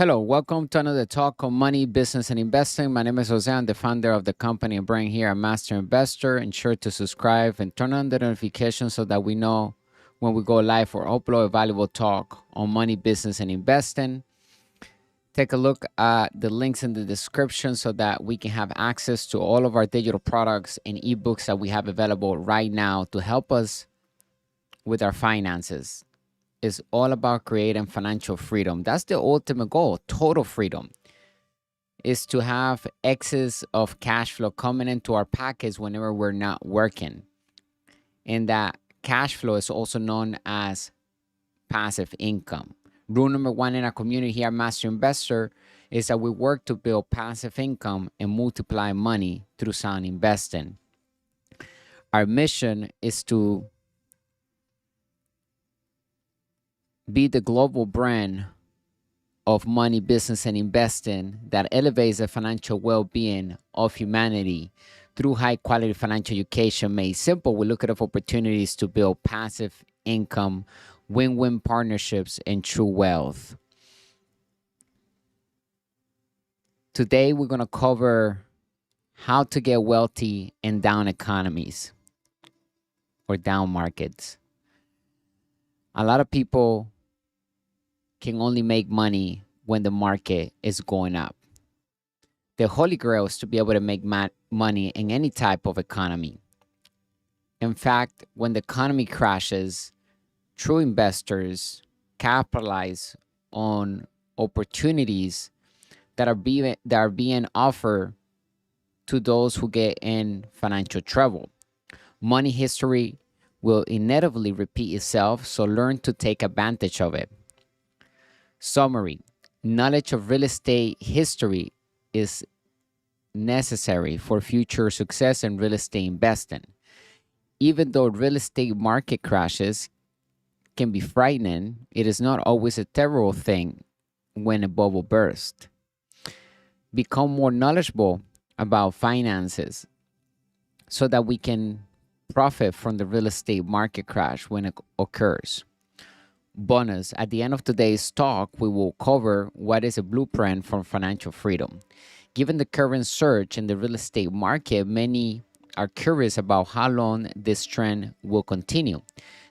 Hello, welcome to another talk on money, business, and investing. My name is Jose. I'm the founder of the company and brand here at Master Investor. Ensure to subscribe and turn on the notifications so that we know when we go live or upload a valuable talk on money, business, and investing. Take a look at the links in the description so that we can have access to all of our digital products and ebooks that we have available right now to help us with our finances. It's all about creating financial freedom. That's the ultimate goal, total freedom, is to have excess of cash flow coming into our pockets whenever we're not working. And that cash flow is also known as passive income. Rule number one in our community here at Master Investor is that we work to build passive income and multiply money through sound investing. Our mission is to be the global brand of money, business, and investing that elevates the financial well-being of humanity through high-quality financial education. Made simple, we look at opportunities to build passive income, win-win partnerships, and true wealth. Today, we're going to cover how to get wealthy in down economies or down markets. A lot of people can only make money when the market is going up. The holy grail is to be able to make money in any type of economy. In fact, when the economy crashes, true investors capitalize on opportunities that are being offered to those who get in financial trouble. Money history will inevitably repeat itself, so learn to take advantage of it. Summary: knowledge of real estate history is necessary for future success in real estate investing. Even though real estate market crashes can be frightening, it is not always a terrible thing when a bubble bursts. Become more knowledgeable about finances so that we can profit from the real estate market crash when it occurs. Bonus: at the end of today's talk, we will cover what is a blueprint for financial freedom. Given the current surge in the real estate market, many are curious about how long this trend will continue.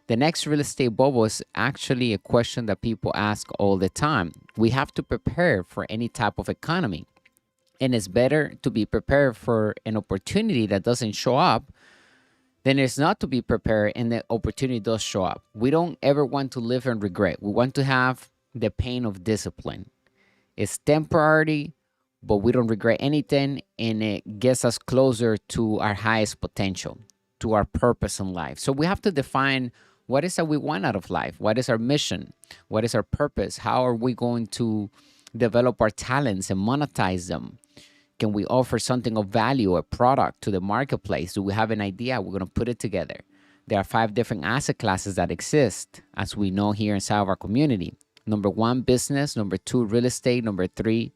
The next real estate bubble is actually a question that people ask all the time. We have to prepare for any type of economy, and it's better to be prepared for an opportunity that doesn't show up then it's not to be prepared and the opportunity does show up. We don't ever want to live in regret. We want to have the pain of discipline. It's temporary, but we don't regret anything, and it gets us closer to our highest potential, to our purpose in life. So we have to define what is that we want out of life. What is our mission? What is our purpose? How are we going to develop our talents and monetize them? Can we offer something of value, a product to the marketplace? Do we have an idea? We're going to put it together. There are 5 different asset classes that exist, as we know here inside of our community. Number 1, business. Number 2, real estate. Number 3,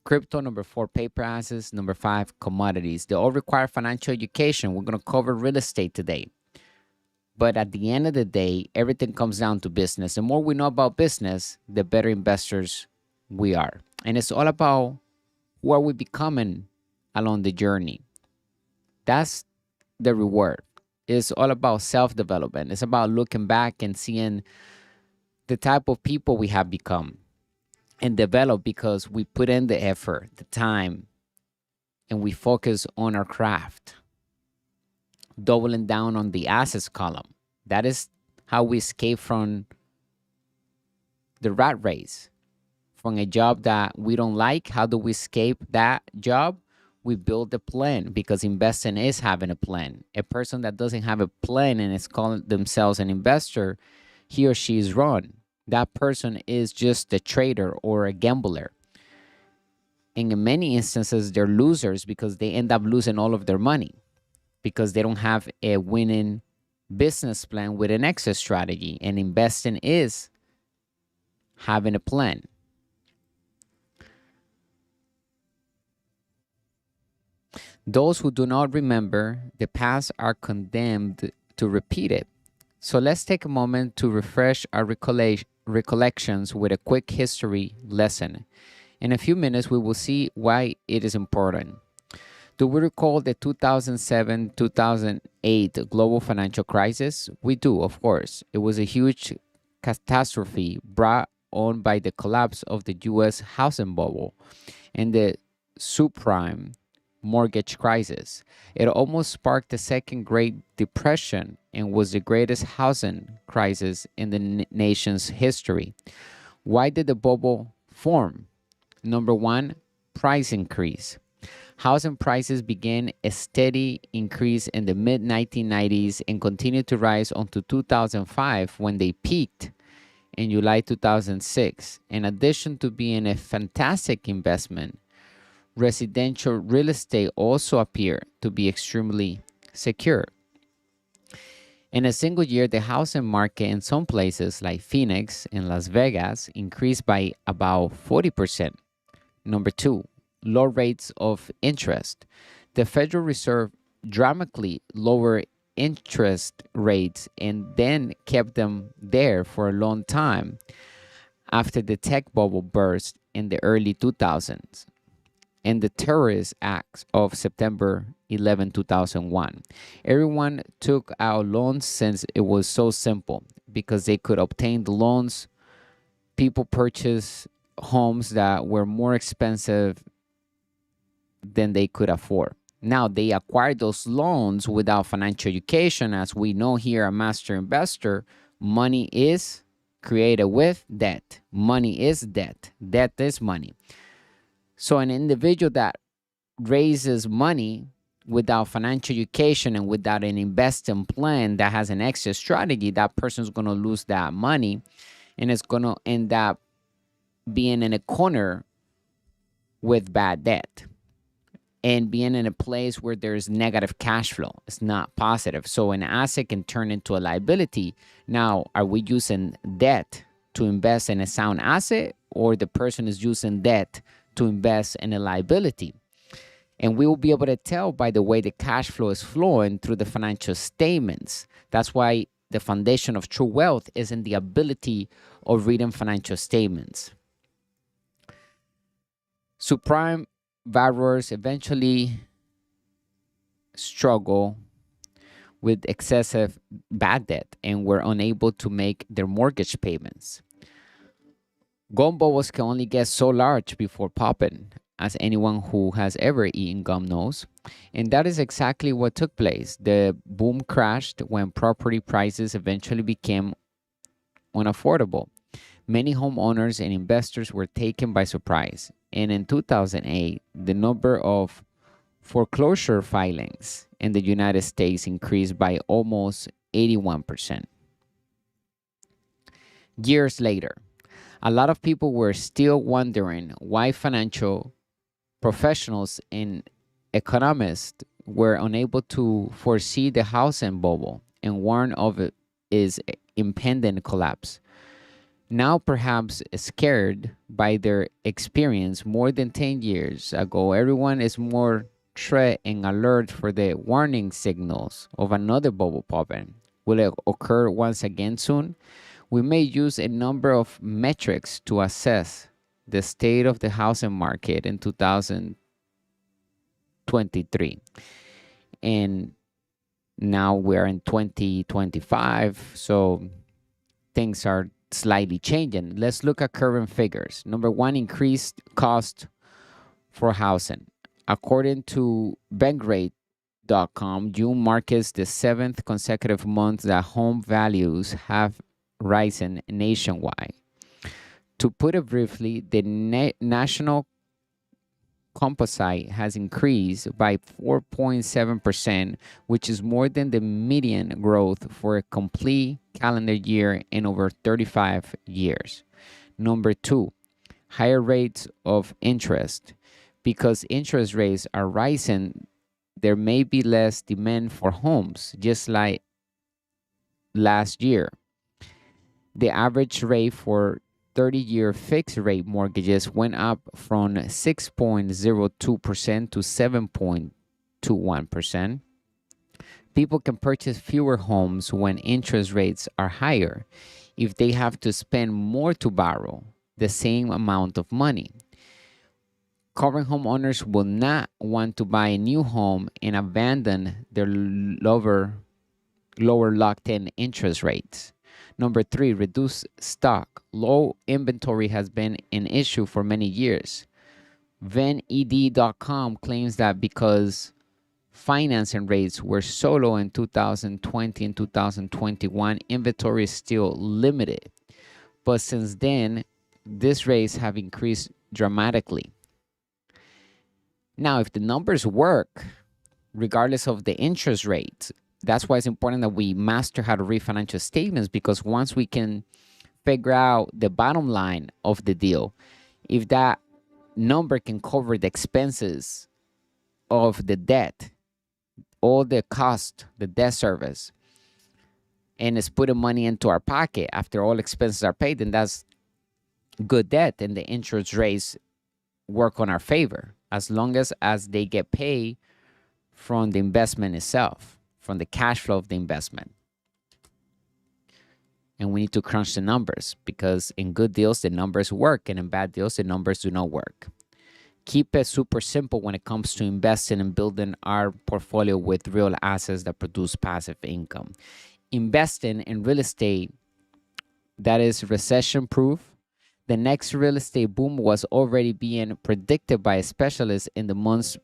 crypto. Number 4, paper assets. Number 5, commodities. They all require financial education. We're going to cover real estate today. But at the end of the day, everything comes down to business. The more we know about business, the better investors we are. And it's all about who are we becoming along the journey. That's the reward. It's all about self-development. It's about looking back and seeing the type of people we have become and develop because we put in the effort, the time, and we focus on our craft. Doubling down on the assets column. That is how we escape from the rat race. From a job that we don't like, how do we escape that job? We build a plan, because investing is having a plan. A person that doesn't have a plan and is calling themselves an investor, he or she is wrong. That person is just a trader or a gambler. And in many instances, they're losers because they end up losing all of their money because they don't have a winning business plan with an exit strategy. And investing is having a plan. Those who do not remember the past are condemned to repeat it. So let's take a moment to refresh our recollections with a quick history lesson. In a few minutes, we will see why it is important. Do we recall the 2007 2008 global financial crisis? We do, of course. It was a huge catastrophe brought on by the collapse of the US housing bubble and the subprime mortgage crisis. It almost sparked the second Great Depression and was the greatest housing crisis in the nation's history. Why did the bubble form? Number one, price increase. Housing prices began a steady increase in the mid 1990s and continued to rise until 2005 when they peaked in July 2006. In addition to being a fantastic investment, residential real estate also appeared to be extremely secure. In a single year, the housing market in some places like Phoenix and Las Vegas increased by about 40%. Number two, low rates of interest. The Federal Reserve dramatically lowered interest rates and then kept them there for a long time after the tech bubble burst in the early 2000s and the terrorist acts of September 11, 2001. Everyone took out loans since it was so simple because they could obtain the loans. People purchased homes that were more expensive than they could afford. Now, they acquired those loans without financial education. As we know here, a master investor, money is created with debt. Money is debt. Debt is money. So an individual that raises money without financial education and without an investing plan that has an exit strategy, that person's going to lose that money and it's going to end up being in a corner with bad debt and being in a place where there's negative cash flow. It's not positive. So an asset can turn into a liability. Now, are we using debt to invest in a sound asset, or the person is using debt to invest in a liability? And we will be able to tell by the way the cash flow is flowing through the financial statements. That's why the foundation of true wealth is in the ability of reading financial statements. Subprime borrowers eventually struggle with excessive bad debt and were unable to make their mortgage payments. Gum bubbles can only get so large before popping, as anyone who has ever eaten gum knows. And that is exactly what took place. The boom crashed when property prices eventually became unaffordable. Many homeowners and investors were taken by surprise. And in 2008, the number of foreclosure filings in the United States increased by almost 81%. Years later, a lot of people were still wondering why financial professionals and economists were unable to foresee the housing bubble and warn of its impending collapse. Now, perhaps scared by their experience more than 10 years ago, everyone is more tread and alert for the warning signals of another bubble popping. Will it occur once again soon? We may use a number of metrics to assess the state of the housing market in 2023. And now we're in 2025, so things are slightly changing. Let's look at current figures. Number one, increased cost for housing. According to bankrate.com, June marks the seventh consecutive month that home values have risen nationwide. To put it briefly, the national composite has increased by 4.7%, which is more than the median growth for a complete calendar year in over 35 years. Number two, higher rates of interest. Because interest rates are rising, there may be less demand for homes, just like last year. The average rate for 30-year fixed rate mortgages went up from 6.02% to 7.21%. People can purchase fewer homes when interest rates are higher. if they have to spend more to borrow the same amount of money. Current homeowners will not want to buy a new home and abandon their lower locked-in interest rates. Number three, reduce stock. Low inventory has been an issue for many years. VanED.com claims that because financing rates were so low in 2020 and 2021, inventory is still limited. But since then, these rates have increased dramatically. Now, if the numbers work, regardless of the interest rate, that's why it's important that we master how to read financial statements, because once we can figure out the bottom line of the deal, if that number can cover the expenses of the debt, all the cost, the debt service, and it's putting money into our pocket after all expenses are paid, then that's good debt, and the interest rates work on our favor as long as they get paid from the investment itself, from the cash flow of the investment. And we need to crunch the numbers, because in good deals, the numbers work, and in bad deals, the numbers do not work. Keep it super simple when it comes to investing and building our portfolio with real assets that produce passive income. Investing in real estate that is recession proof. The next real estate boom was already being predicted by specialists in the months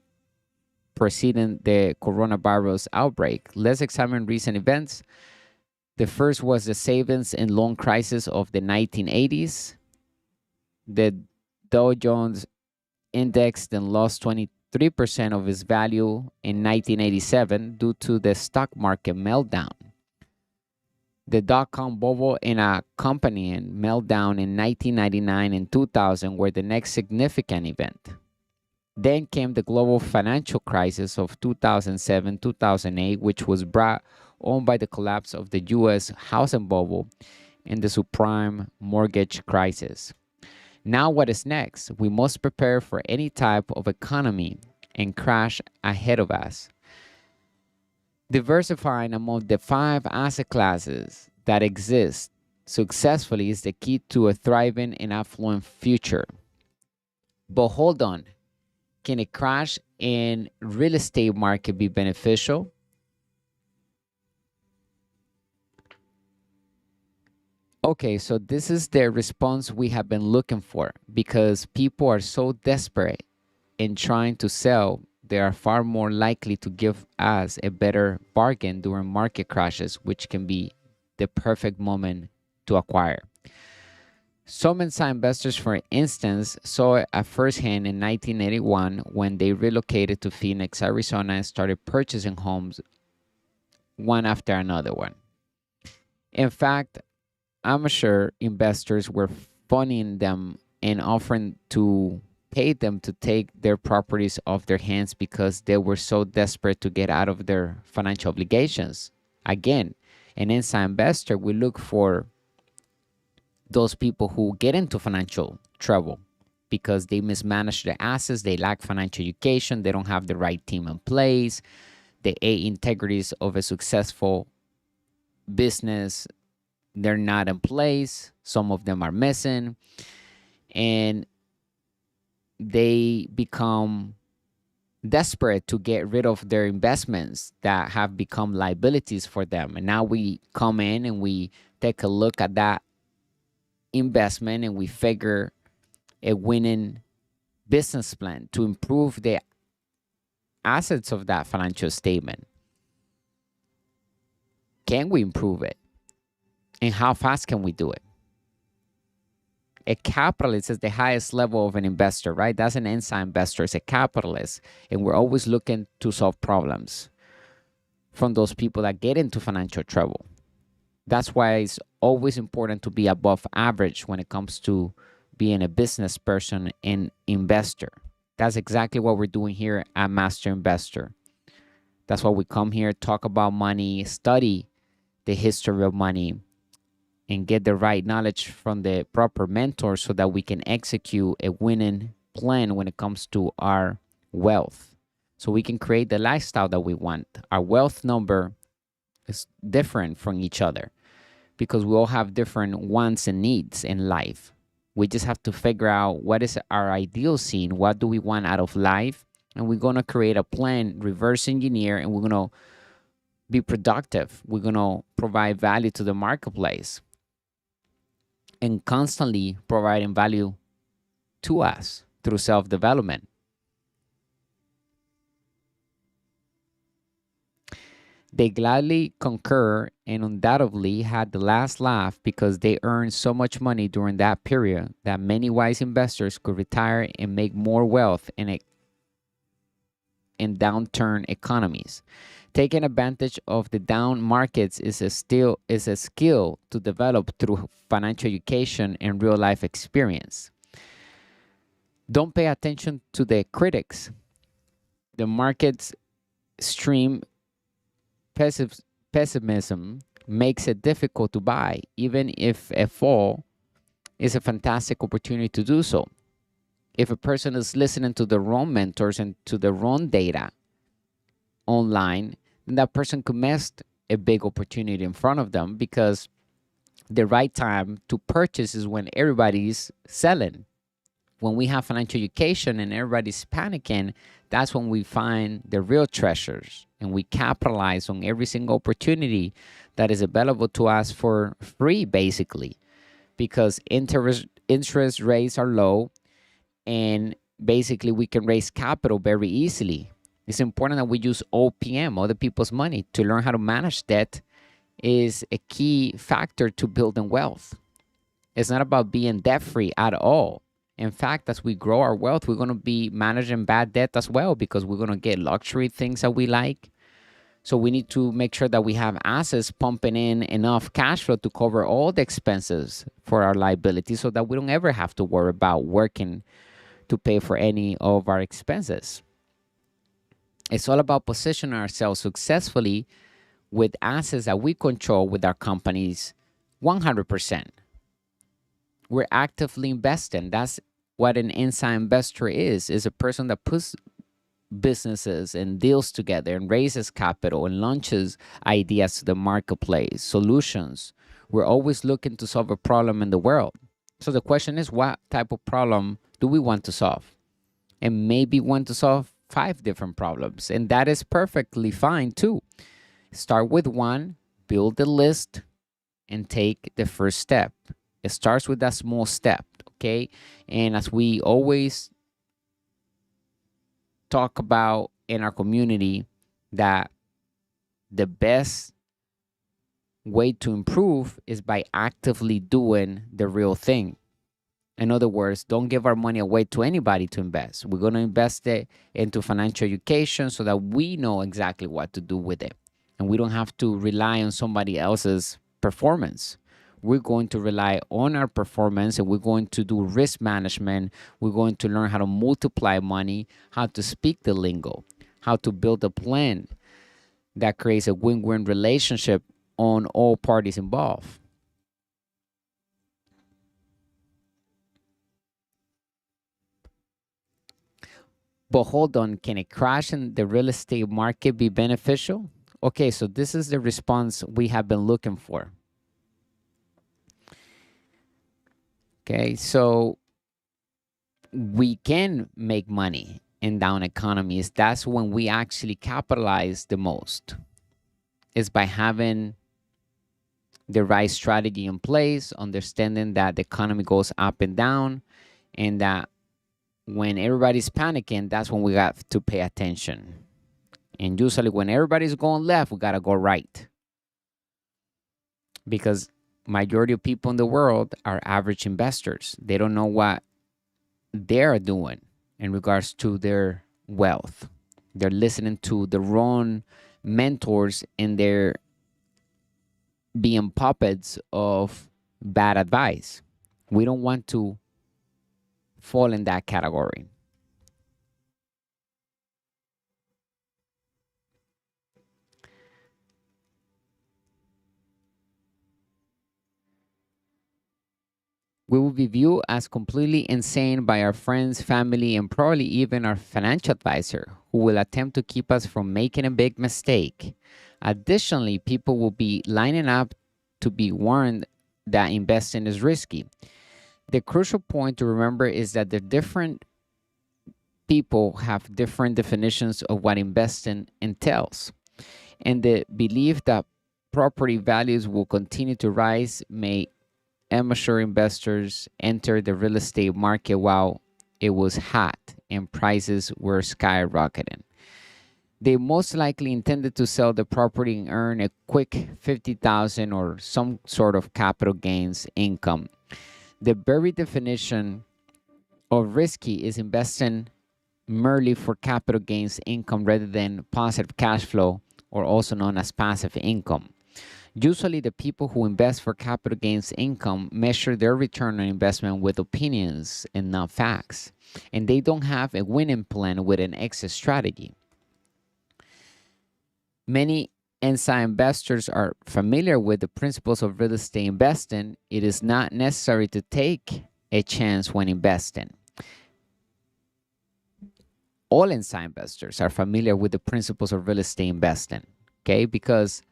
preceding the coronavirus outbreak. Let's examine recent events. The first was the savings and loan crisis of the 1980s. The Dow Jones index then lost 23% of its value in 1987 due to the stock market meltdown. The dot-com bubble and accompanying meltdown in 1999 and 2000 were the next significant event. Then came the global financial crisis of 2007-2008, which was brought on by the collapse of the U.S. housing bubble and the subprime mortgage crisis. Now what is next? We must prepare for any type of economy and crash ahead of us. Diversifying among the 5 asset classes that exist successfully is the key to a thriving and affluent future. But hold on, can a crash in real estate market be beneficial? Okay, so this is the response we have been looking for, because people are so desperate in trying to sell. They are far more likely to give us a better bargain during market crashes, which can be the perfect moment to acquire. Some inside investors, for instance, saw it at firsthand in 1981 when they relocated to Phoenix, Arizona, and started purchasing homes one after another one. In fact, amateur investors were funding them and offering to pay them to take their properties off their hands because they were so desperate to get out of their financial obligations. Again, an inside investor will look for those people who get into financial trouble because they mismanage their assets, they lack financial education, they don't have the right team in place, the integrities of a successful business, they're not in place, some of them are missing, and they become desperate to get rid of their investments that have become liabilities for them. And now we come in and we take a look at that investment and we figure a winning business plan to improve the assets of that financial statement. Can we improve it? And how fast can we do it? A capitalist is the highest level of an investor, right? That's an inside investor. It's a capitalist. And we're always looking to solve problems from those people that get into financial trouble. That's why it's always important to be above average when it comes to being a business person and investor. That's exactly what we're doing here at Master Investor. That's why we come here, talk about money, study the history of money, and get the right knowledge from the proper mentors so that we can execute a winning plan when it comes to our wealth. So we can create the lifestyle that we want. Our wealth number is different from each other. because we all have different wants and needs in life. We just have to figure out what is our ideal scene, what do we want out of life, and we're going to create a plan, reverse engineer, and we're going to be productive. We're going to provide value to the marketplace and constantly providing value to us through self-development. They gladly concur and undoubtedly had the last laugh because they earned so much money during that period that many wise investors could retire and make more wealth in downturn economies. Taking advantage of the down markets is a skill to develop through financial education and real life experience. Don't pay attention to the critics. The market's extreme pessimism makes it difficult to buy, even if a fall is a fantastic opportunity to do so. If a person is listening to the wrong mentors and to the wrong data online, then that person could miss a big opportunity in front of them, because the right time to purchase is when everybody's selling. When we have financial education and everybody's panicking, that's when we find the real treasures and we capitalize on every single opportunity that is available to us for free, basically, because interest rates are low and basically we can raise capital very easily. It's important that we use OPM, other people's money, to learn how to manage debt is a key factor to building wealth. It's not about being debt-free at all. In fact, as we grow our wealth, we're going to be managing bad debt as well, because we're going to get luxury things that we like. So we need to make sure that we have assets pumping in enough cash flow to cover all the expenses for our liabilities, so that we don't ever have to worry about working to pay for any of our expenses. It's all about positioning ourselves successfully with assets that we control with our companies 100%. We're actively investing. That's what an inside investor is a person that puts businesses and deals together and raises capital and launches ideas to the marketplace, solutions. We're always looking to solve a problem in the world. So the question is, what type of problem do we want to solve? And maybe want to solve 5 different problems, and that is perfectly fine too. Start with one, build a list, and take the first step. It starts with that small step, okay? And as we always talk about in our community, that the best way to improve is by actively doing the real thing. In other words, don't give our money away to anybody to invest. We're going to invest it into financial education so that we know exactly what to do with it. And we don't have to rely on somebody else's performance. We're going to rely on our performance, and we're going to do risk management. We're going to learn how to multiply money, how to speak the lingo, how to build a plan that creates a win-win relationship on all parties involved. But hold on, can a crash in the real estate market be beneficial? Okay, so this is the response we have been looking for. Okay, so we can make money in down economies. That's when we actually capitalize the most. Is by having the right strategy in place, understanding that the economy goes up and down, and that when everybody's panicking, that's when we got to pay attention. And usually when everybody's going left, we got to go right. Because majority of people in the world are average investors. They don't know what they're doing in regards to their wealth. They're listening to the wrong mentors, and they're being puppets of bad advice. We don't want to fall in that category. We will be viewed as completely insane by our friends, family, and probably even our financial advisor, who will attempt to keep us from making a big mistake. Additionally, people will be lining up to be warned that investing is risky. The crucial point to remember is that the different people have different definitions of what investing entails. And the belief that property values will continue to rise may amateur investors enter the real estate market while it was hot and prices were skyrocketing. They most likely intended to sell the property and earn a quick 50,000 or some sort of capital gains income. The very definition of risky is investing merely for capital gains income rather than positive cash flow, or also known as passive income. Usually, the people who invest for capital gains income measure their return on investment with opinions and not facts, and they don't have a winning plan with an exit strategy. Many inside investors are familiar with the principles of real estate investing. It is not necessary to take a chance when investing. All inside investors are familiar with the principles of real estate investing, okay? Because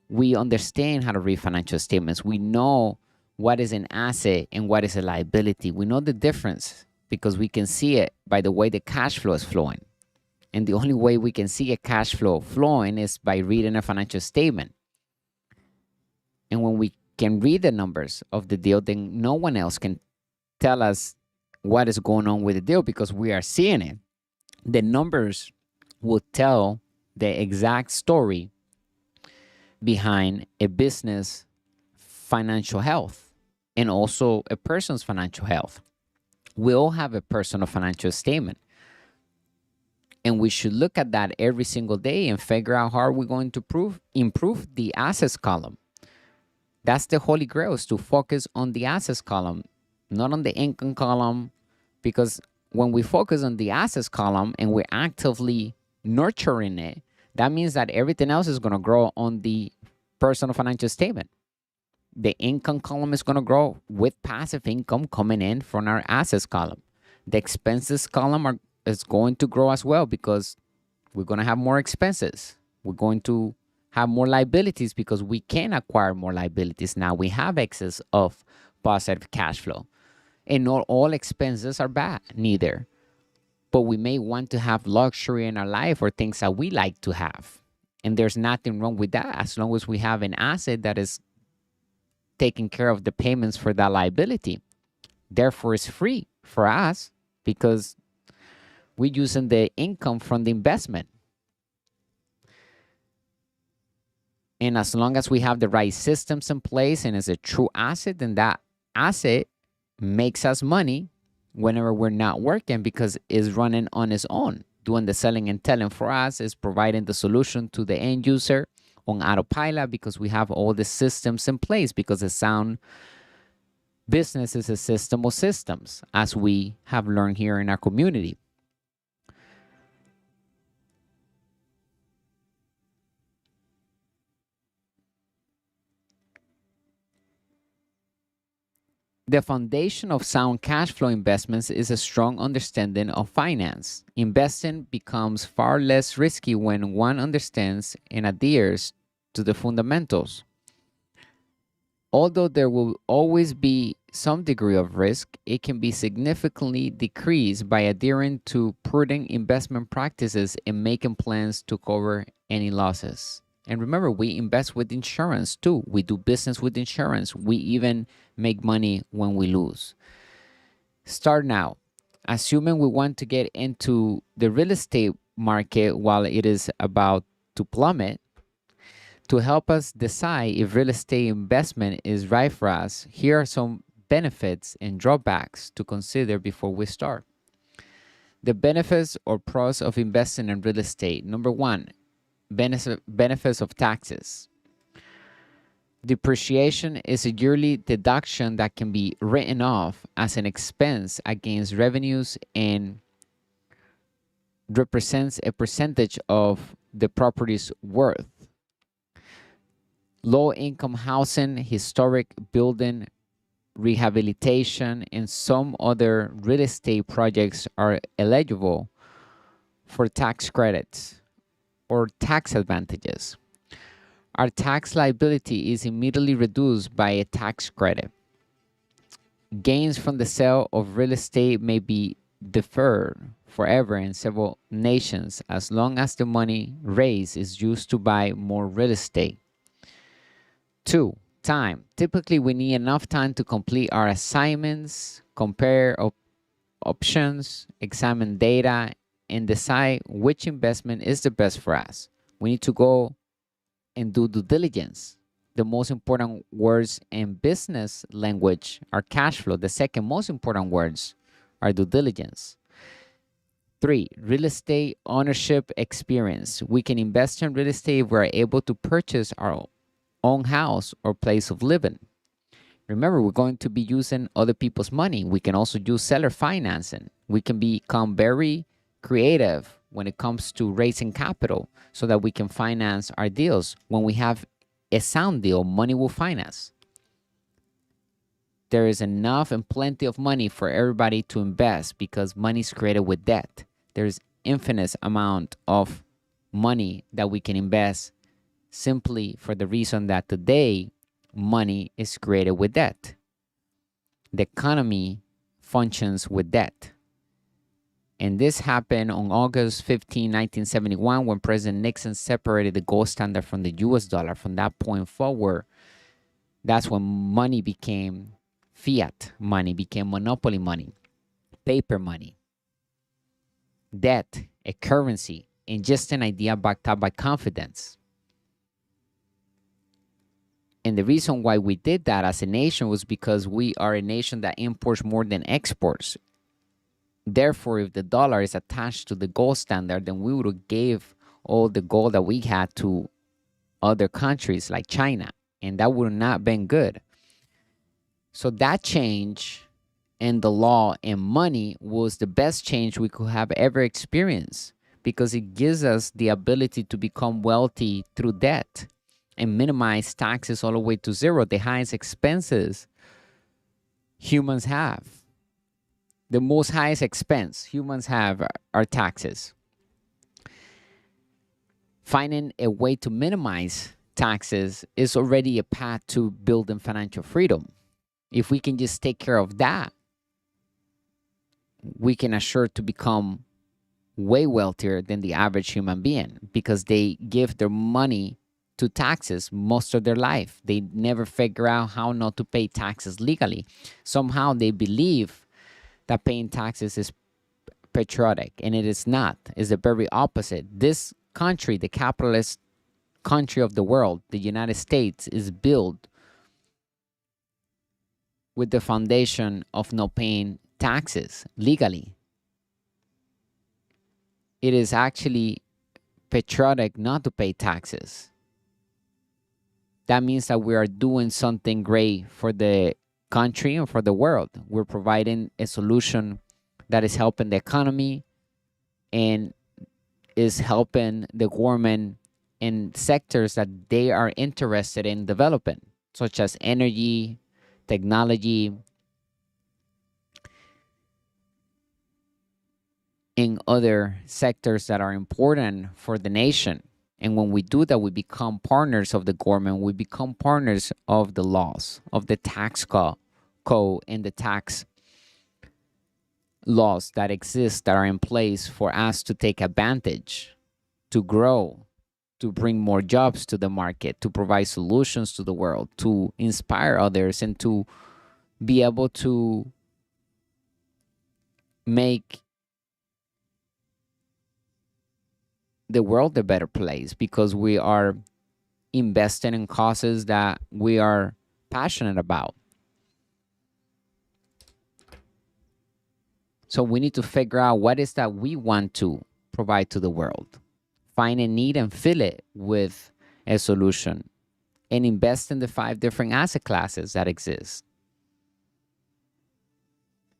we understand how to read financial statements. We know what is an asset and what is a liability. We know the difference because we can see it by the way the cash flow is flowing. And the only way we can see a cash flow flowing is by reading a financial statement. And when we can read the numbers of the deal, then no one else can tell us what is going on with the deal because we are seeing it. The numbers will tell the exact story behind a business financial health and also a person's financial health. We all have a personal financial statement. And we should look at that every single day and figure out how we're going to improve the assets column. That's the holy grail, is to focus on the assets column, not on the income column, because when we focus on the assets column and we're actively nurturing it, that means that everything else is going to grow on the personal financial statement. The income column is going to grow with passive income coming in from our assets column. The expenses column is going to grow as well because we're going to have more expenses. We're going to have more liabilities because we can acquire more liabilities. Now we have excess of positive cash flow. And not all expenses are bad, neither. But we may want to have luxury in our life or things that we like to have. And there's nothing wrong with that as long as we have an asset that is taking care of the payments for that liability. Therefore, it's free for us because we're using the income from the investment. And as long as we have the right systems in place and it's a true asset, then that asset makes us money whenever we're not working because it's running on its own. Doing the selling and telling for us is providing the solution to the end user on autopilot because we have all the systems in place, because a sound business is a system of systems, as we have learned here in our community. The foundation of sound cash flow investments is a strong understanding of finance. Investing becomes far less risky when one understands and adheres to the fundamentals. Although there will always be some degree of risk, it can be significantly decreased by adhering to prudent investment practices and making plans to cover any losses. And remember, we invest with insurance too. We do business with insurance. We even make money when we lose. Start now. Assuming we want to get into the real estate market while it is about to plummet, to help us decide if real estate investment is right for us, here are some benefits and drawbacks to consider before we start. The benefits or pros of investing in real estate. Number one, benefits of taxes. Depreciation is a yearly deduction that can be written off as an expense against revenues and represents a percentage of the property's worth. Low-income housing, historic building rehabilitation, and some other real estate projects are eligible for tax credits or tax advantages. our tax liability is immediately reduced by a tax credit. Gains from the sale of real estate may be deferred forever in several nations as long as the money raised is used to buy more real estate. 2. Time. Typically, we need enough time to complete our assignments, compare options, examine data, and decide which investment is the best for us. We need to go and do due diligence. The most important words in business language are cash flow. The second most important words are due diligence. 3. Real estate ownership experience. We can invest in real estate if we're able to purchase our own house or place of living. Remember, we're going to be using other people's money. We can also use seller financing. We can become very creative when it comes to raising capital so that we can finance our deals. When we have a sound deal, money will find us. There is enough and plenty of money for everybody to invest because money is created with debt. There's infinite amount of money that we can invest simply for the reason that today money is created with debt. The economy functions with debt. And this happened on August 15, 1971, when President Nixon separated the gold standard from the US dollar. From that point forward, that's when money became fiat money, became monopoly money, paper money, debt, a currency, and just an idea backed up by confidence. And the reason why we did that as a nation was because we are a nation that imports more than exports. Therefore, if the dollar is attached to the gold standard, then we would have gave all the gold that we had to other countries like China, and that would have not been good. So that change in the law and money was the best change we could have ever experienced because it gives us the ability to become wealthy through debt and minimize taxes all the way to zero, the highest expenses humans have. The most highest expense humans have are taxes. Finding a way to minimize taxes is already a path to building financial freedom. If we can just take care of that, we can assure to become way wealthier than the average human being because they give their money to taxes most of their life. They never figure out how not to pay taxes legally. Somehow they believe that paying taxes is patriotic, and it is not. It's the very opposite. This country, the capitalist country of the world, the United States, is built with the foundation of not paying taxes legally. It is actually patriotic not to pay taxes. That means that we are doing something great for the country and for the world. We're providing a solution that is helping the economy and is helping the government in sectors that they are interested in developing, such as energy, technology, in other sectors that are important for the nation. And when we do that, we become partners of the government. We become partners of the laws, of the tax code and the tax laws that exist, that are in place for us to take advantage, to grow, to bring more jobs to the market, to provide solutions to the world, to inspire others, and to be able to make the world a better place because we are investing in causes that we are passionate about. So we need to figure out what is that we want to provide to the world. Find a need and fill it with a solution and invest in the 5 different asset classes that exist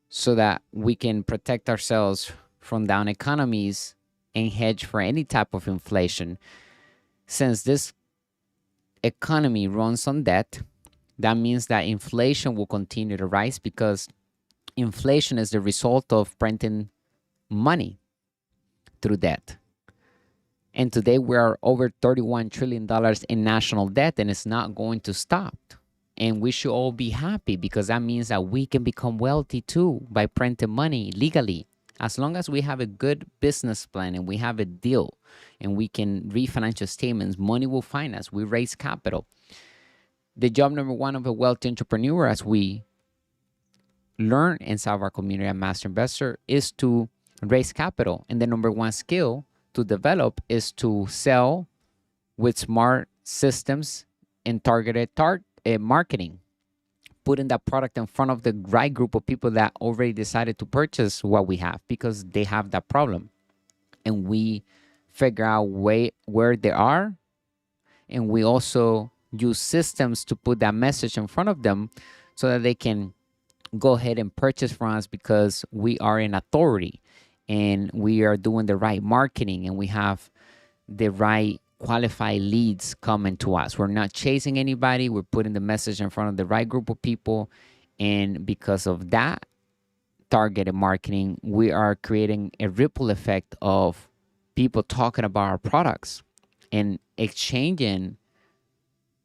so that we can protect ourselves from down economies and hedge for any type of inflation. Since this economy runs on debt, that means that inflation will continue to rise because inflation is the result of printing money through debt. And today we are over $31 trillion in national debt, and it's not going to stop. And we should all be happy because that means that we can become wealthy too by printing money legally. As long as we have a good business plan and we have a deal and we can read financial statements, money will find us. We raise capital. The job number one of a wealthy entrepreneur, as we learn inside of our community at Master Investor, is to raise capital. And the number one skill to develop is to sell with smart systems and targeted marketing, putting that product in front of the right group of people that already decided to purchase what we have because they have that problem. And we figure out where they are, and we also use systems to put that message in front of them so that they can go ahead and purchase from us because we are in authority and we are doing the right marketing and we have the right qualified leads coming to us. We're not chasing anybody. We're putting the message in front of the right group of people. And because of that targeted marketing, we are creating a ripple effect of people talking about our products and exchanging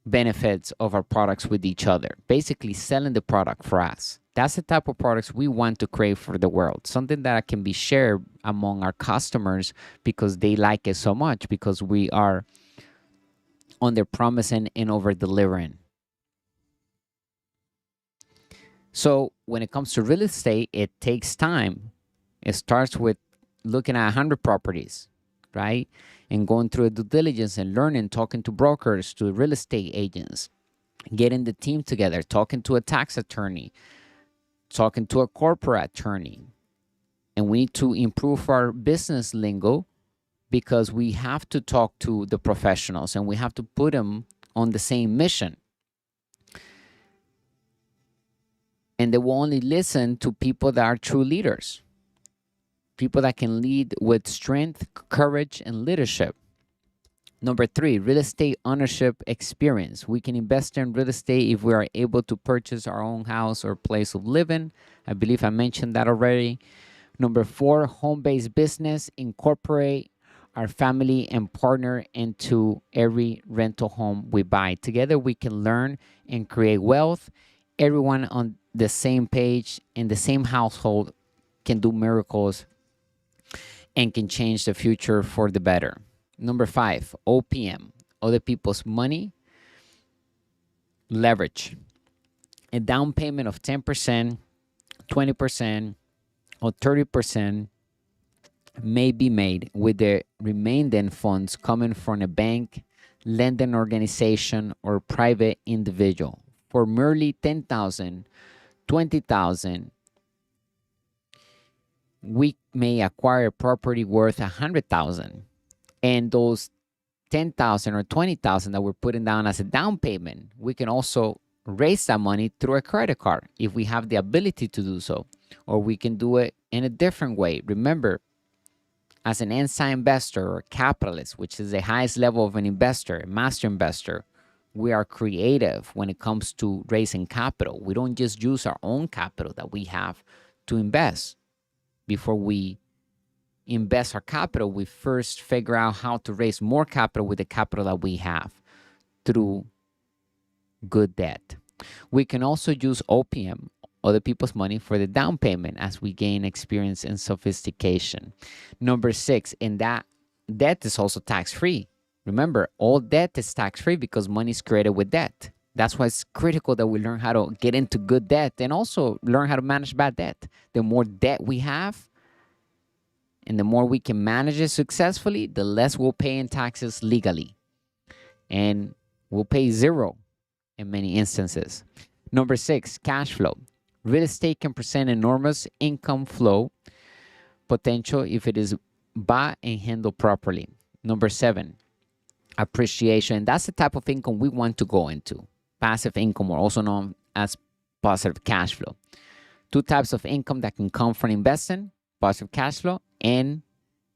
benefits of our products with each other, basically selling the product for us. That's the type of products we want to create for the world, something that can be shared among our customers because they like it so much, because we are under promising and over delivering. So when it comes to real estate, it takes time. It starts with looking at 100 properties, right? And going through a due diligence and learning, talking to brokers, to real estate agents, getting the team together, talking to a tax attorney, talking to a corporate attorney. And we need to improve our business lingo because we have to talk to the professionals and we have to put them on the same mission. And they will only listen to people that are true leaders, people that can lead with strength, courage, and leadership. Number 3, real estate ownership experience. We can invest in real estate if we are able to purchase our own house or place of living. I believe I mentioned that already. Number 4, home-based business. Incorporate our family and partner into every rental home we buy. Together we can learn and create wealth. Everyone on the same page in the same household can do miracles and can change the future for the better. Number 5, OPM, other people's money, leverage. A down payment of 10%, 20%, or 30% may be made with the remaining funds coming from a bank, lending organization, or private individual. For merely $10,000, $20,000, we may acquire a property worth $100,000. And those $10,000 or $20,000 that we're putting down as a down payment, we can also raise that money through a credit card if we have the ability to do so, or we can do it in a different way. Remember, as an inside investor or capitalist, which is the highest level of an investor, a master investor, we are creative when it comes to raising capital. We don't just use our own capital that we have to invest. Before we invest our capital, we first figure out how to raise more capital with the capital that we have through good debt. We can also use OPM, other people's money, for the down payment as we gain experience and sophistication. Number 6, and that debt is also tax-free. Remember, all debt is tax-free because money is created with debt. That's why it's critical that we learn how to get into good debt and also learn how to manage bad debt. The more debt we have and the more we can manage it successfully, the less we'll pay in taxes legally. And we'll pay zero in many instances. Number 6, cash flow. Real estate can present enormous income flow potential if it is bought and handled properly. Number 7, appreciation. That's the type of income we want to go into. Passive income, or also known as positive cash flow. 2 types of income that can come from investing, positive cash flow, and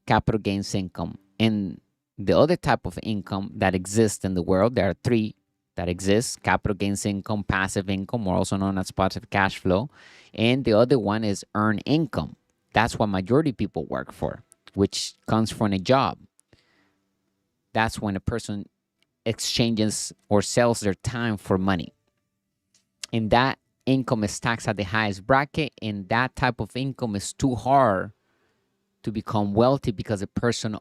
capital gains income. And the other type of income that exists in the world, there are 3 that exist: capital gains income, passive income, or also known as positive cash flow. And the other one is earned income. That's what majority of people work for, which comes from a job. That's when a person exchanges or sells their time for money. And that income is taxed at the highest bracket, and that type of income is too hard to become wealthy because a person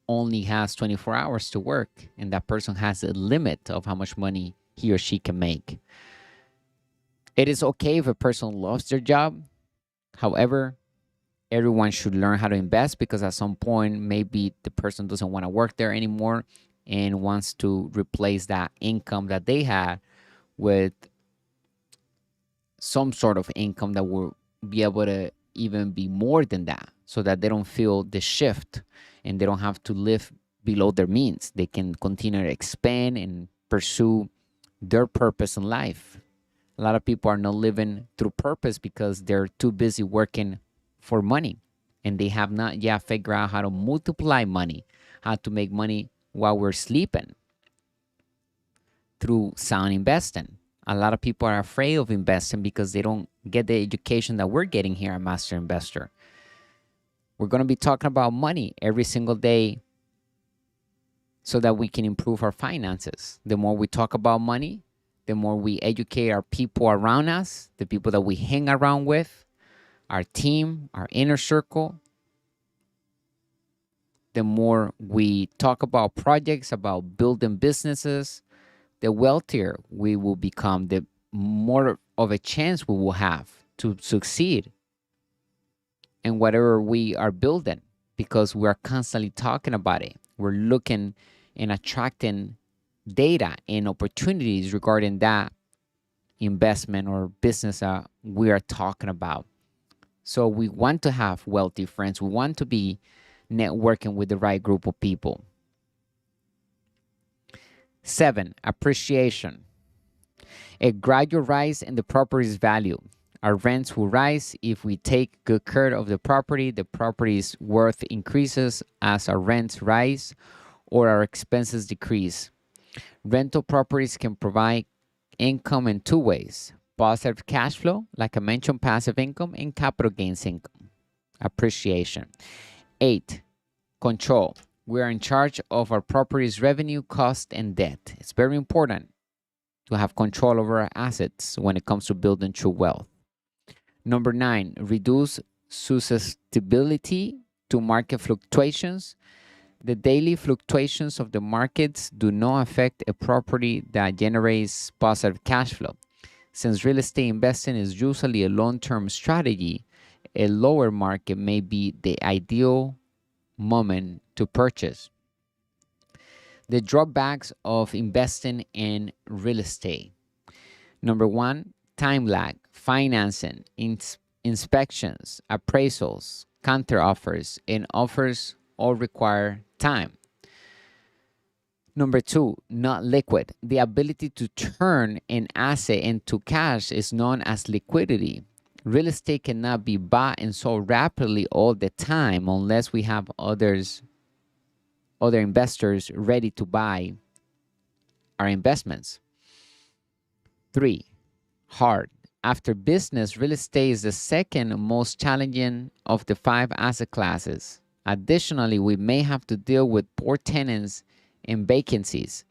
only has 24 hours to work, and that person has a limit of how much money he or she can make. It is okay if a person loves their job. However, everyone should learn how to invest, because at some point, maybe the person doesn't want to work there anymore and wants to replace that income that they had with some sort of income that will be able to even be more than that, so that they don't feel the shift and they don't have to live below their means. They can continue to expand and pursue their purpose in life. A lot of people are not living through purpose because they're too busy working for money, and they have not yet figured out how to multiply money, how to make money while we're sleeping through sound investing. A lot of people are afraid of investing because they don't get the education that we're getting here at Master Investor. We're going to be talking about money every single day so that we can improve our finances. The more we talk about money, the more we educate our people around us, the people that we hang around with, our team, our inner circle, the more we talk about projects, about building businesses, the wealthier we will become, the more of a chance we will have to succeed in whatever we are building, because we're constantly talking about it. We're looking and attracting data and opportunities regarding that investment or business that we are talking about. So we want to have wealthy friends. We want to be networking with the right group of people. 7, appreciation. A gradual rise in the property's value. Our rents will rise if we take good care of the property. The property's worth increases as our rents rise or our expenses decrease. Rental properties can provide income in two ways: positive cash flow, like I mentioned, passive income, and capital gains income. Appreciation. 8, control. We are in charge of our property's revenue, cost, and debt. It's very important to have control over our assets when it comes to building true wealth. Number 9, reduce susceptibility to market fluctuations. The daily fluctuations of the markets do not affect a property that generates positive cash flow. Since real estate investing is usually a long-term strategy, a lower market may be the ideal moment to purchase. The drawbacks of investing in real estate. Number 1, time lag, financing, inspections, appraisals, counteroffers, and offers all require time. Number 2, not liquid. The ability to turn an asset into cash is known as liquidity. Real estate cannot be bought and sold rapidly all the time unless we have other investors ready to buy our investments. 3, hard. After business, real estate is the second most challenging of the 5 asset classes. Additionally, we may have to deal with poor tenants and vacancies.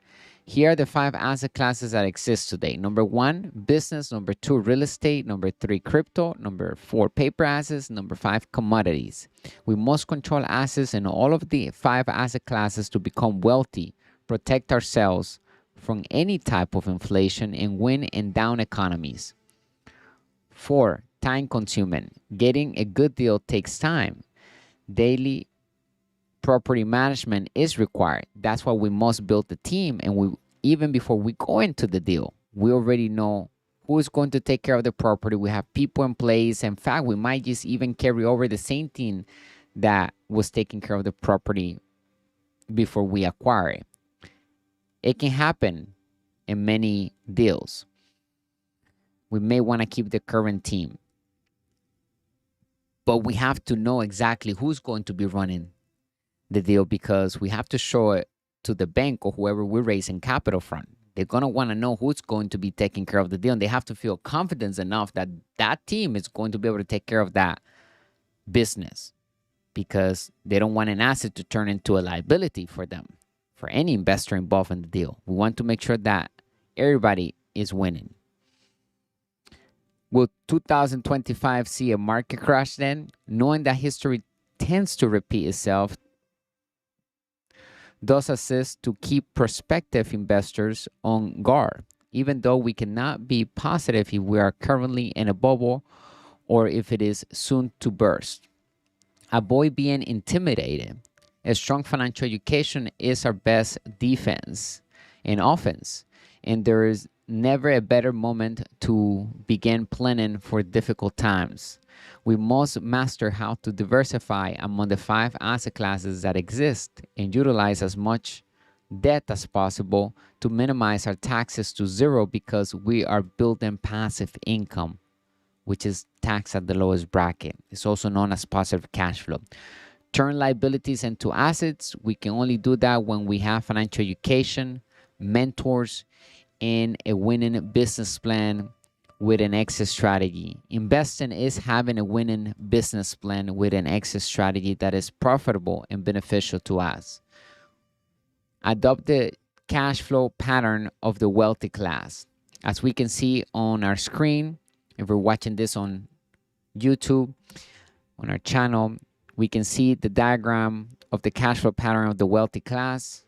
Here are the 5 asset classes that exist today. Number 1, business. Number 2, real estate. Number 3, crypto. Number 4, paper assets. Number 5, commodities. We must control assets in all of the 5 asset classes to become wealthy, protect ourselves from any type of inflation, and win in down economies. 4, time consuming. Getting a good deal takes time. Daily property management is required. That's why we must build the team, and even before we go into the deal, we already know who is going to take care of the property. We have people in place. In fact, we might just even carry over the same team that was taking care of the property before we acquire it. It can happen in many deals. We may want to keep the current team, but we have to know exactly who's going to be running the deal, because we have to show it to the bank or whoever we're raising capital from. They're going to want to know who's going to be taking care of the deal, and they have to feel confidence enough that that team is going to be able to take care of that business, because they don't want an asset to turn into a liability for them, for any investor involved in the deal. We want to make sure that everybody is winning. Will 2025 see a market crash then? Knowing that history tends to repeat itself does assist to keep prospective investors on guard, even though we cannot be positive if we are currently in a bubble or if it is soon to burst. Avoid being intimidated. A strong financial education is our best defense and offense, and there is never a better moment to begin planning for difficult times. We must master how to diversify among the 5 asset classes that exist and utilize as much debt as possible to minimize our taxes to zero, because we are building passive income, which is taxed at the lowest bracket. It's also known as positive cash flow. Turn liabilities into assets. We can only do that when we have financial education, mentors, and a winning business plan with an exit strategy. Investing is having a winning business plan with an exit strategy that is profitable and beneficial to us. Adopt the cash flow pattern of the wealthy class. As we can see on our screen, if we're watching this on YouTube, on our channel, we can see the diagram of the cash flow pattern of the wealthy class.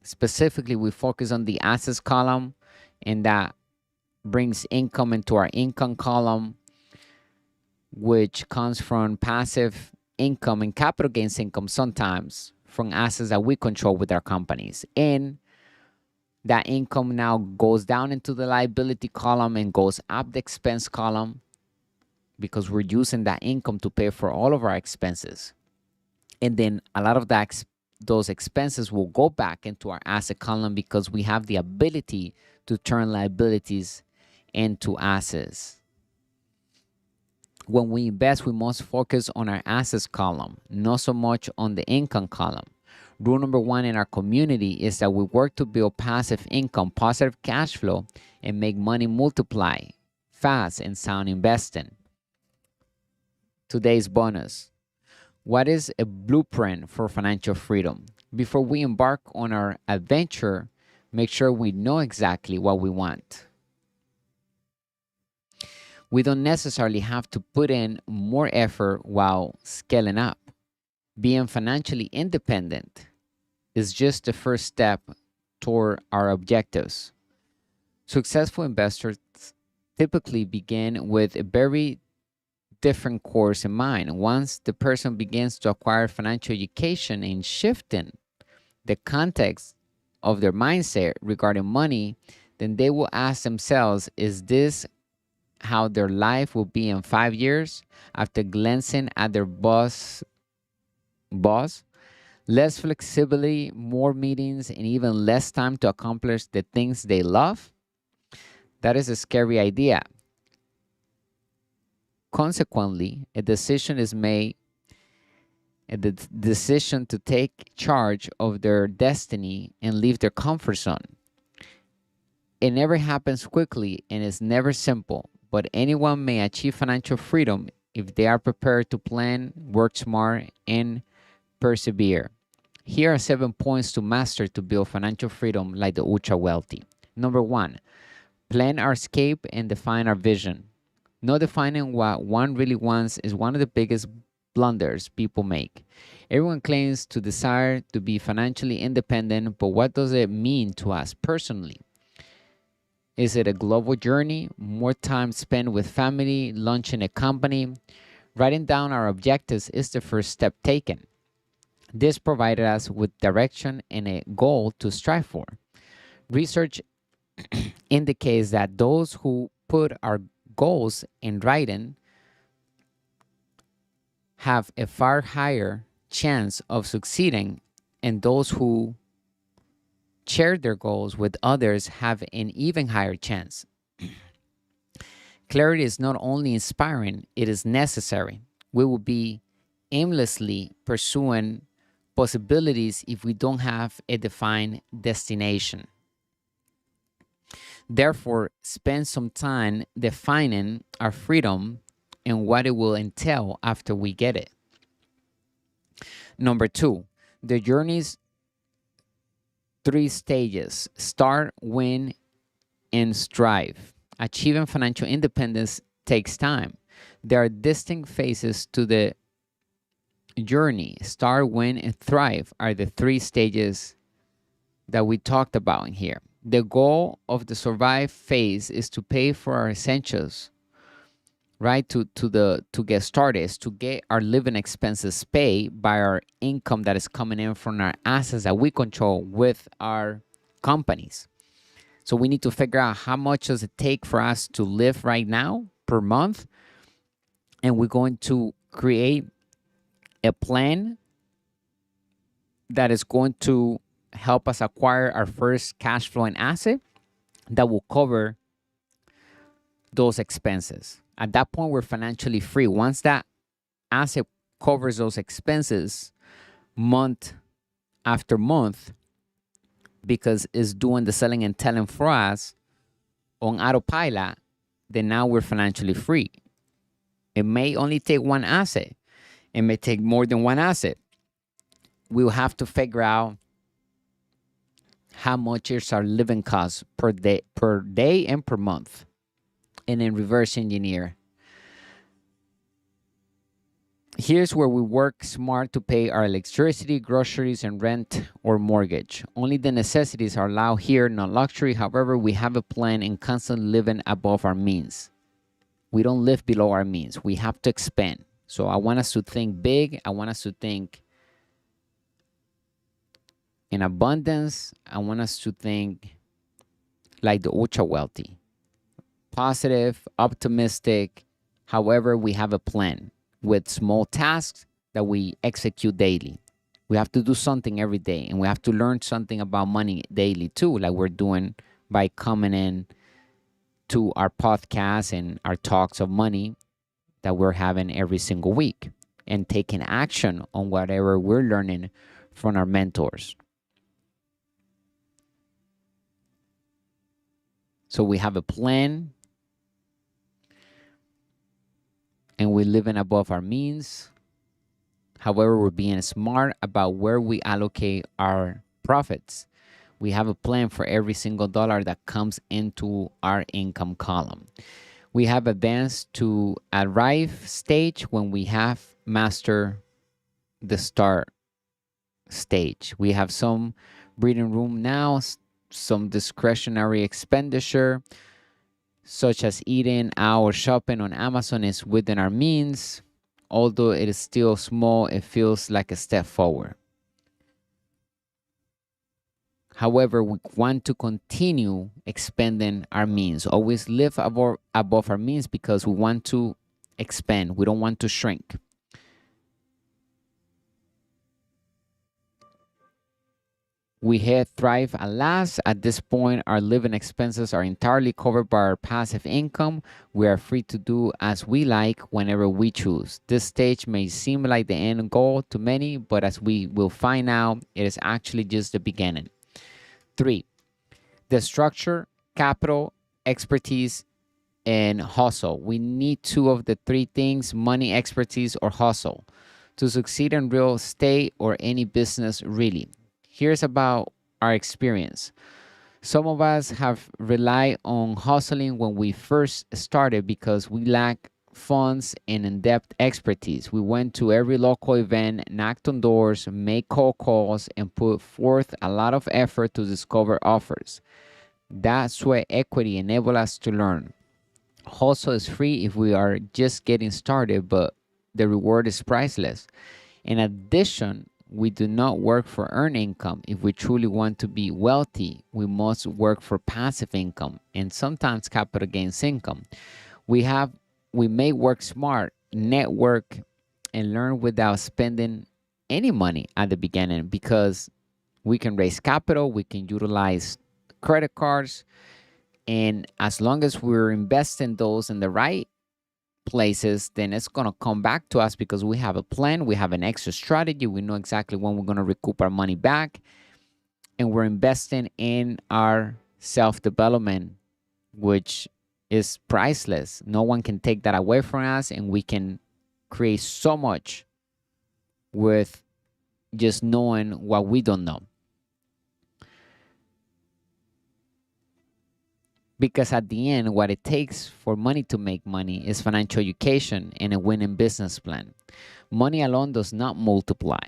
Specifically, we focus on the assets column, and that brings income into our income column, which comes from passive income and capital gains income, sometimes from assets that we control with our companies. And that income now goes down into the liability column and goes up the expense column, because we're using that income to pay for all of our expenses. And then a lot of those expenses will go back into our asset column, because we have the ability to turn liabilities into assets. When we invest, we must focus on our assets column, not so much on the income column. Rule number 1 in our community is that we work to build passive income, positive cash flow, and make money multiply fast and sound investing. Today's bonus. What is a blueprint for financial freedom? Before we embark on our adventure, make sure we know exactly what we want. We don't necessarily have to put in more effort while scaling up. Being financially independent is just the first step toward our objectives. Successful investors typically begin with a very different course in mind. Once the person begins to acquire financial education and shifting the context of their mindset regarding money, then they will ask themselves, is this how their life will be in 5 years? After glancing at their boss, less flexibility, more meetings, and even less time to accomplish the things they love? That is a scary idea. Consequently, a decision is made, the decision to take charge of their destiny and leave their comfort zone. It never happens quickly and is never simple, but anyone may achieve financial freedom if they are prepared to plan, work smart, and persevere. Here are 7 points to master to build financial freedom like the ultra wealthy. Number 1, plan our escape and define our vision. Not defining what one really wants is one of the biggest blunders people make. Everyone claims to desire to be financially independent, but what does it mean to us personally? Is it a global journey, more time spent with family, launching a company? Writing down our objectives is the first step taken. This provided us with direction and a goal to strive for. Research indicates that those who put our goals in writing have a far higher chance of succeeding, and those who share their goals with others have an even higher chance. Clarity is not only inspiring, it is necessary. We will be aimlessly pursuing possibilities if we don't have a defined destination. Therefore, spend some time defining our freedom and what it will entail after we get it. Number 2, the journeys three stages: start, win, and strive. Achieving financial independence takes time. There are distinct phases to the journey. Start, win, and thrive are the three stages that we talked about in here. The goal of the survive phase is to pay for our essentials, right? To get started, is to get our living expenses paid by our income that is coming in from our assets that we control with our companies. So we need to figure out how much does it take for us to live right now per month, and we're going to create a plan that is going to help us acquire our first cash flowing asset that will cover those expenses. At that point, we're financially free. Once that asset covers those expenses month after month, because it's doing the selling and telling for us on autopilot, then now we're financially free. It may only take one asset. It may take more than one asset. We'll have to figure out how much is our living costs per day and per month, and then reverse engineer. Here's where we work smart to pay our electricity, groceries, and rent or mortgage. Only the necessities are allowed here, not luxury. However, we have a plan and constantly living above our means. We don't live below our means. We have to expand. So I want us to think big. I want us to think in abundance. I want us to think like the ultra wealthy, positive, optimistic. However, we have a plan with small tasks that we execute daily. We have to do something every day, and we have to learn something about money daily too, like we're doing by coming in to our podcast and our talks of money that we're having every single week, and taking action on whatever we're learning from our mentors. So we have a plan, and we're living above our means. However, we're being smart about where we allocate our profits. We have a plan for every single dollar that comes into our income column. We have advanced to arrive stage when we have mastered the start stage. We have some breathing room now, some discretionary expenditure, such as eating out or shopping on Amazon, is within our means. Although it is still small, it feels like a step forward. However, we want to continue expanding our means. Always live above our means because we want to expand. We don't want to shrink. We hit thrive at last. At this point, our living expenses are entirely covered by our passive income. We are free to do as we like whenever we choose. This stage may seem like the end goal to many, but as we will find out, it is actually just the beginning. 3. The structure, capital, expertise, and hustle. We need 2 of the 3 things: money, expertise, or hustle, to succeed in real estate or any business really. Here's about our experience. Some of us have relied on hustling when we first started because we lack funds and in-depth expertise. We went to every local event, knocked on doors, made cold calls, and put forth a lot of effort to discover offers. That sweat equity enabled us to learn. Hustle is free if we are just getting started, but the reward is priceless. In addition, we do not work for earned income. If we truly want to be wealthy, we must work for passive income and sometimes capital gains income. We may work smart, network, and learn without spending any money at the beginning, because we can raise capital, we can utilize credit cards, and as long as we're investing those in the right places, then it's going to come back to us because we have a plan, we have an extra strategy, we know exactly when we're going to recoup our money back, and we're investing in our self-development, which is priceless. No one can take that away from us, and we can create so much with just knowing what we don't know. Because at the end, what it takes for money to make money is financial education and a winning business plan. Money alone does not multiply.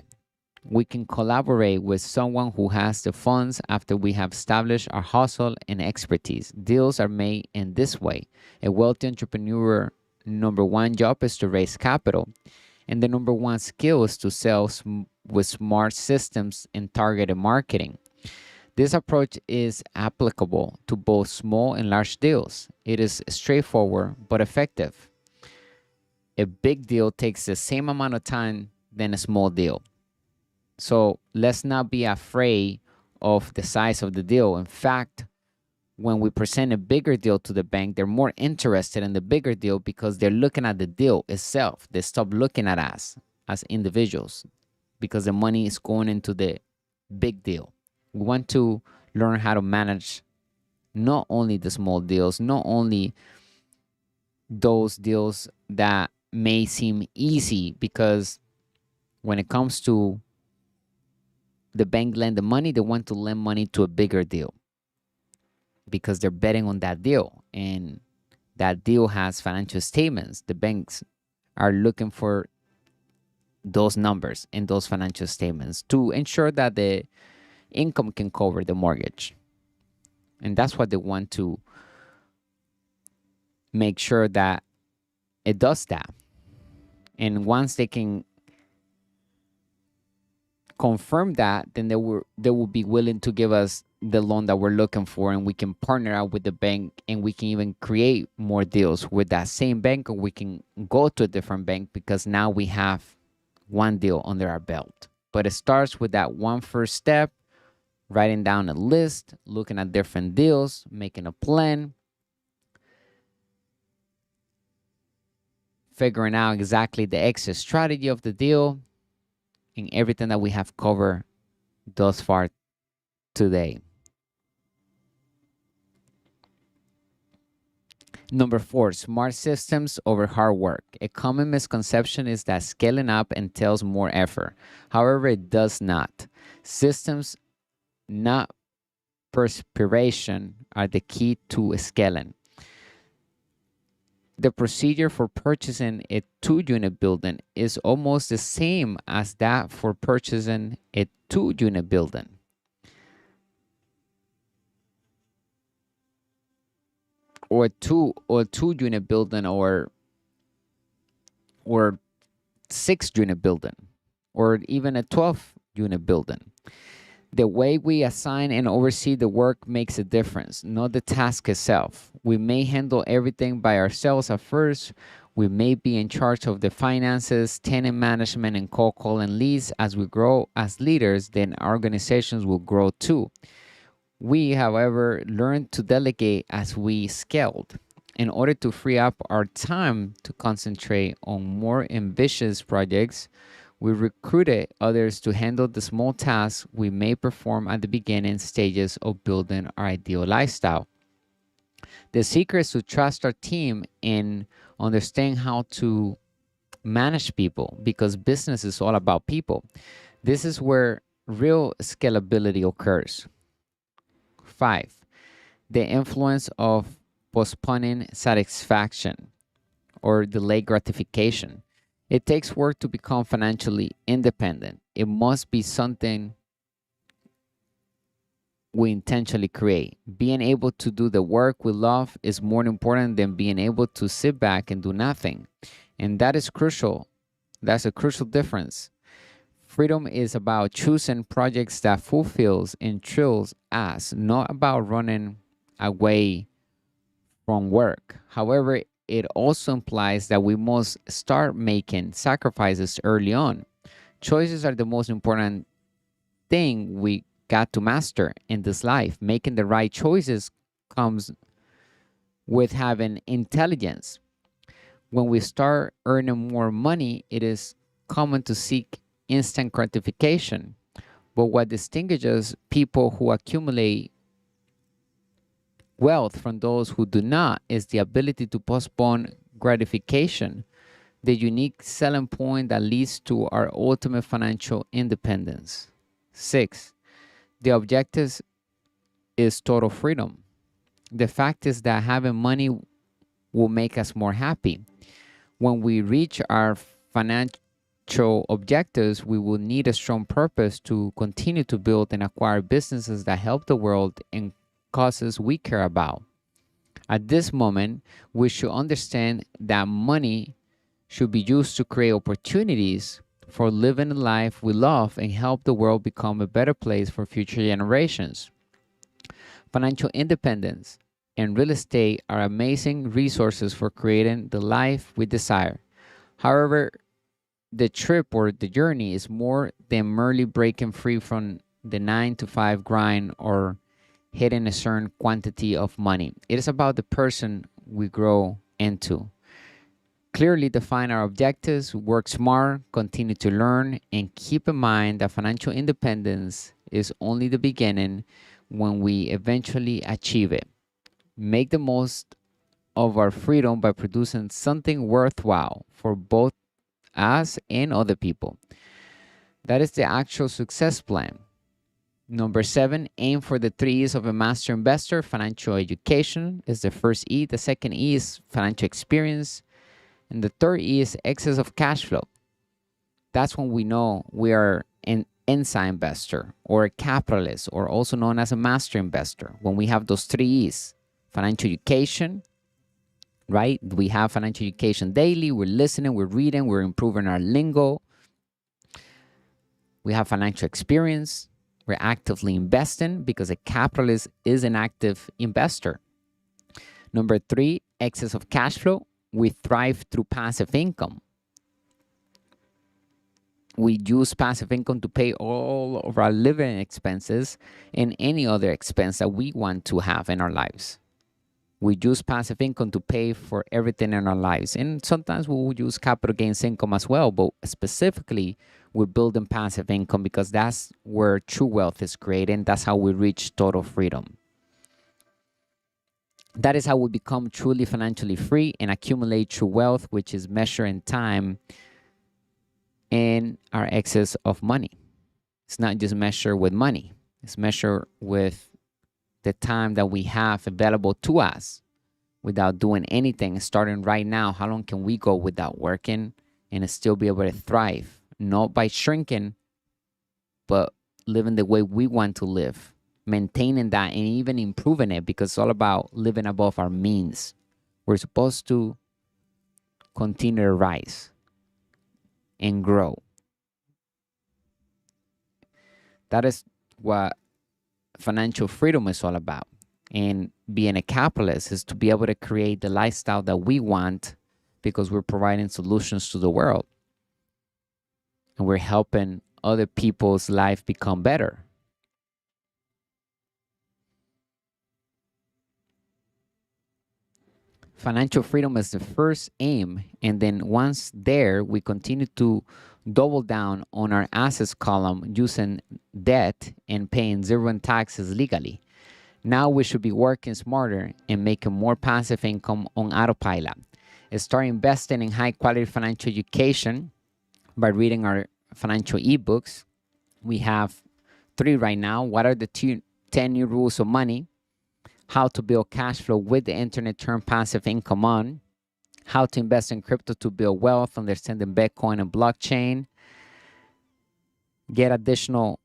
We can collaborate with someone who has the funds after we have established our hustle and expertise. Deals are made in this way. A wealthy entrepreneur number one job is to raise capital, and the number one skill is to sell with smart systems and targeted marketing. This approach is applicable to both small and large deals. It is straightforward but effective. A big deal takes the same amount of time than a small deal. So let's not be afraid of the size of the deal. In fact, when we present a bigger deal to the bank, they're more interested in the bigger deal because they're looking at the deal itself. They stop looking at us as individuals because the money is going into the big deal. We want to learn how to manage not only the small deals, not only those deals that may seem easy, because when it comes to the bank lend the money, they want to lend money to a bigger deal because they're betting on that deal. And that deal has financial statements. The banks are looking for those numbers in those financial statements to ensure that the income can cover the mortgage. And that's what they want to make sure that it does that. And once they can confirm that, then they will be willing to give us the loan that we're looking for, and we can partner out with the bank, and we can even create more deals with that same bank, or we can go to a different bank because now we have one deal under our belt. But it starts with that one first step, writing down a list, looking at different deals, making a plan, figuring out exactly the exit strategy of the deal, and everything that we have covered thus far today. Number 4, smart systems over hard work. A common misconception is that scaling up entails more effort. However, it does not. Systems, not perspiration, are the key to scaling. The procedure for purchasing a 2-unit building is almost the same as that for purchasing a 2-unit building. Or a two-unit building, or 6-unit building, or even a 12-unit building. The way we assign and oversee the work makes a difference, not the task itself. We may handle everything by ourselves at first. We may be in charge of the finances, tenant management, and cold calling leads. As we grow as leaders, then our organizations will grow too. We, however, learned to delegate as we scaled. In order to free up our time to concentrate on more ambitious projects, we recruited others to handle the small tasks we may perform at the beginning stages of building our ideal lifestyle. The secret is to trust our team and understand how to manage people, because business is all about people. This is where real scalability occurs. 5. The influence of postponing satisfaction or delayed gratification. It takes work to become financially independent. It must be something we intentionally create. Being able to do the work we love is more important than being able to sit back and do nothing. And that is crucial. That's a crucial difference. Freedom is about choosing projects that fulfills and thrills us, not about running away from work. However, it also implies that we must start making sacrifices early on. Choices are the most important thing we got to master in this life. Making the right choices comes with having intelligence. When we start earning more money, it is common to seek instant gratification. But what distinguishes people who accumulate wealth from those who do not is the ability to postpone gratification, the unique selling point that leads to our ultimate financial independence. 6. The objective is total freedom. The fact is that having money will make us more happy. When we reach our financial objectives, we will need a strong purpose to continue to build and acquire businesses that help the world and causes we care about. At this moment, we should understand that money should be used to create opportunities for living a life we love and help the world become a better place for future generations. Financial independence and real estate are amazing resources for creating the life we desire. However, the trip or the journey is more than merely breaking free from the 9 to 5 grind or hitting a certain quantity of money. It is about the person we grow into. Clearly define our objectives, work smart, continue to learn, and keep in mind that financial independence is only the beginning when we eventually achieve it. Make the most of our freedom by producing something worthwhile for both us and other people. That is the actual success plan. Number 7, aim for the 3 E's of a master investor. Financial education is the first E. The second E is financial experience. And the third E is excess of cash flow. That's when we know we are an inside investor or a capitalist, or also known as a master investor. When we have those 3 E's, financial education, right? We have financial education daily. We're listening, we're reading, we're improving our lingo. We have financial experience. We're actively investing because a capitalist is an active investor. Number 3, excess of cash flow. We thrive through passive income. We use passive income to pay all of our living expenses and any other expense that we want to have in our lives. We use passive income to pay for everything in our lives. And sometimes we will use capital gains income as well, but specifically, we're building passive income because that's where true wealth is created. And that's how we reach total freedom. That is how we become truly financially free and accumulate true wealth, which is measured in time and our excess of money. It's not just measured with money. It's measured with the time that we have available to us without doing anything. Starting right now, how long can we go without working and still be able to thrive? Not by shrinking, but living the way we want to live, maintaining that and even improving it, because it's all about living above our means. We're supposed to continue to rise and grow. That is what financial freedom is all about. And being a capitalist is to be able to create the lifestyle that we want because we're providing solutions to the world. And we're helping other people's life become better. Financial freedom is the first aim, and then once there, we continue to double down on our assets column using debt and paying zero in taxes legally. Now we should be working smarter and making more passive income on autopilot. Start investing in high quality financial education by reading our financial ebooks. We have 3 right now. What are the 10 new rules of money? How to build cash flow with the internet, turn passive income on, how to invest in crypto to build wealth, understanding Bitcoin and blockchain, get additional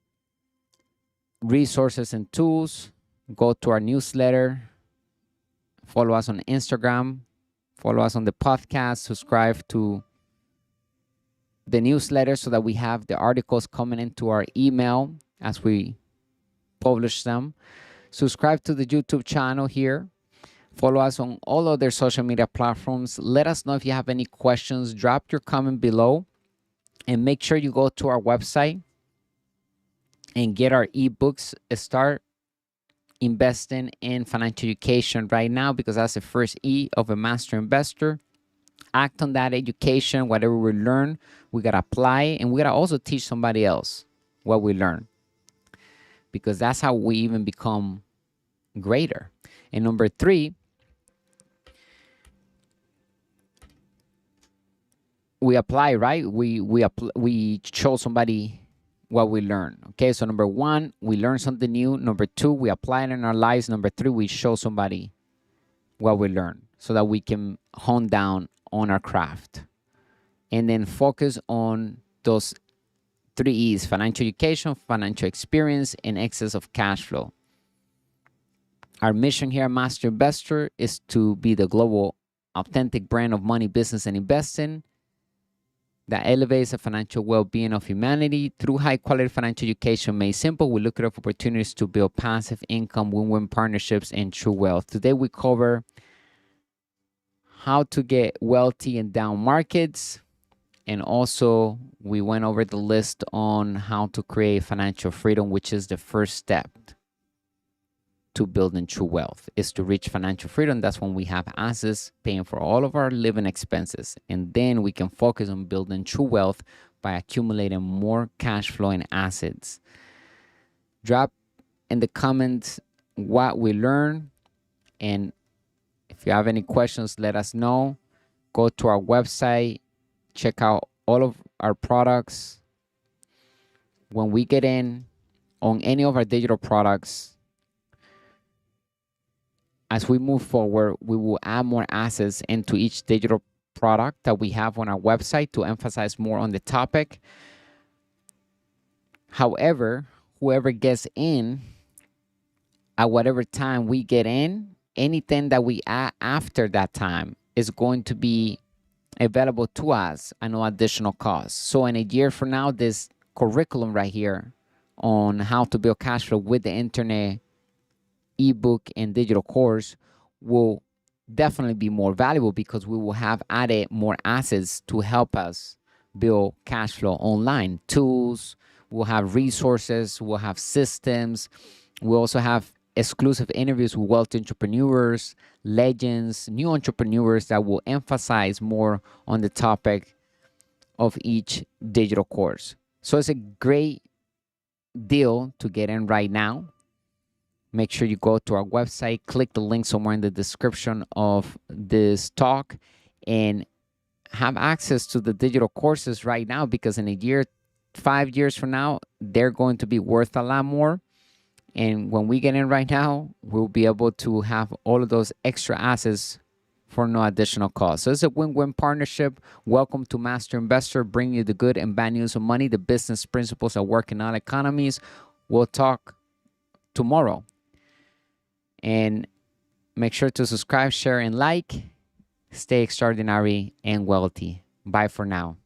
resources and tools, go to our newsletter, follow us on Instagram, follow us on the podcast, subscribe to the newsletter so that we have the articles coming into our email as we publish them. Subscribe to the YouTube channel here. Follow us on all other social media platforms. Let us know if you have any questions. Drop your comment below. And make sure you go to our website and get our ebooks. Start investing in financial education right now because that's the first E of a master investor. Act on that education. Whatever we learn, we got to apply. And we got to also teach somebody else what we learn, because that's how we even become greater. And number 3, we apply, right? We show somebody what we learn. Okay, so number one, we learn something new. Number two, we apply it in our lives. Number three, we show somebody what we learn so that we can hone down on our craft. And then focus on those 3 E's: financial education, financial experience, and excess of cash flow. Our mission here at Master Investor is to be the global authentic brand of money, business, and investing that elevates the financial well-being of humanity through high-quality financial education made simple. We look at opportunities to build passive income, win-win partnerships, and true wealth. Today we cover how to get wealthy in down markets, and also we went over the list on how to create financial freedom, which is the first step to building true wealth, is to reach financial freedom. That's when we have assets paying for all of our living expenses. And then we can focus on building true wealth by accumulating more cash flow and assets. Drop in the comments what we learned. And if you have any questions, let us know. Go to our website, check out all of our products. When we get in on any of our digital products, as we move forward, we will add more assets into each digital product that we have on our website to emphasize more on the topic. However, whoever gets in at whatever time we get in, anything that we add after that time is going to be available to us at no additional cost. So in a year from now, this curriculum right here on how to build cash flow with the internet, ebook, and digital course will definitely be more valuable because we will have added more assets to help us build cash flow online. Tools, we'll have resources, we'll have systems. We'll also have exclusive interviews with wealthy entrepreneurs, legends, new entrepreneurs that will emphasize more on the topic of each digital course. So it's a great deal to get in right now. Make sure you go to our website, click the link somewhere in the description of this talk, and have access to the digital courses right now, because in a year, 5 years from now, they're going to be worth a lot more. And when we get in right now, we'll be able to have all of those extra assets for no additional cost. So it's a win-win partnership. Welcome to Master Investor, bringing you the good and bad news of money, the business principles that work in all economies. We'll talk tomorrow. And make sure to subscribe, share, and like. Stay extraordinary and wealthy. Bye for now.